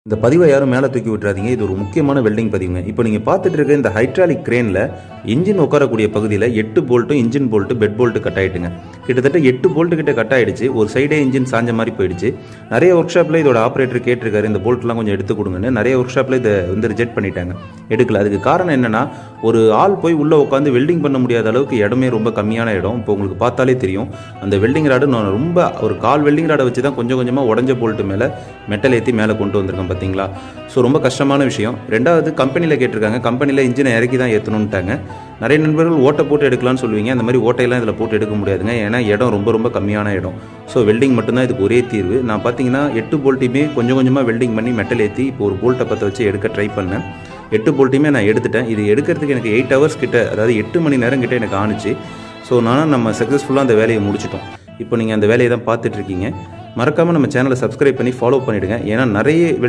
இந்த பதிவை யாரும் மேலே தூக்கி விட்டுறாதீங்க. இது ஒரு முக்கியமான வெல்டிங் பதிவுங்க. இப்போ நீங்கள் பார்த்துட்டு இருக்க இந்த ஹைட்ராலிக் கிரேனில் இன்ஜின் உட்காரக்கூடிய பகுதியில் 8 போல்ட்டும் engine bolt bed bolt cut ஆகிட்டுங்க. கிட்டத்தட்ட 8 போல்ட்டு கிட்ட கட் ஆகிடுச்சு. ஒரு சைடே இன்ஜின் சாஞ்ச மாதிரி போயிடுச்சு. நிறைய ஒர்க் ஷாப்பில் இதோட ஆப்ரேட்டர் கேட்டிருக்காரு, இந்த போல்ட்லாம் கொஞ்சம் எடுத்து கொடுங்கன்னு. நிறைய ஒர்க் ஷாப்பில் இதை ரிஜெக்ட் பண்ணிட்டாங்க, எடுக்கல. அதுக்கு காரணம் என்னென்னா, ஒரு ஆள் போய் உள்ளே உட்காந்து வெல்டிங் பண்ண முடியாத அளவுக்கு இடமே ரொம்ப கம்மியான இடம். இப்போ உங்களுக்கு பார்த்தாலே தெரியும், அந்த வெல்டிங் ராடு நான் ரொம்ப ஒரு கால் வெல்டிங் ராடை வச்சு தான் கொஞ்சம் கொஞ்சமாக உடஞ்ச போல்ட்டு மேலே மெட்டல் ஏற்றி மேலே கொண்டு வந்திருக்கேன் பார்த்தீங்களா. ஸோ ரொம்ப கஷ்டமான விஷயம். ரெண்டாவது, கம்பெனியில் கேட்டிருக்காங்க, கம்பெனியில் இன்ஜினை இறக்கி தான் ஏற்றணுன்ட்டாங்க. நிறைய நண்பர்கள் ஓட்டை போட்டு எடுக்கலாம்னு சொல்லுவீங்க. அந்த மாதிரி ஓட்டையெல்லாம் இதில் போட்டு எடுக்க முடியாதுங்க, ஏன்னா இடம் ரொம்ப கம்மியான இடம். ஸோ வெல்டிங் மட்டும்தான் இதுக்கு ஒரே தீர்வு. நான் பார்த்தீங்கன்னா 8 போல்ட்டையுமே கொஞ்சம் கொஞ்சமாக வெல்டிங் பண்ணி மெட்டல் ஏற்றி இப்போ ஒரு போல்ட்டை பற்ற வச்சு எடுக்க ட்ரை பண்ணேன். 8 போல்ட்டையுமே நான் எடுத்துட்டேன். இது எடுக்கிறதுக்கு எனக்கு 8 ஹவர்ஸ் கிட்ட, அதாவது 8 மணி நேரம் கிட்ட எனக்கு ஆணுச்சு. ஸோ நம்ம சக்ஸஸ்ஃபுல்லாக அந்த வேலையை முடிச்சிட்டோம். இப்போ நீங்கள் அந்த வேலையை தான் பார்த்துட்ருக்கீங்க. மறக்காமல் நம்ம சேனலை சப்ஸ்கிரைப் பண்ணி ஃபாலோ பண்ணிவிடுங்க, ஏன்னா நிறைய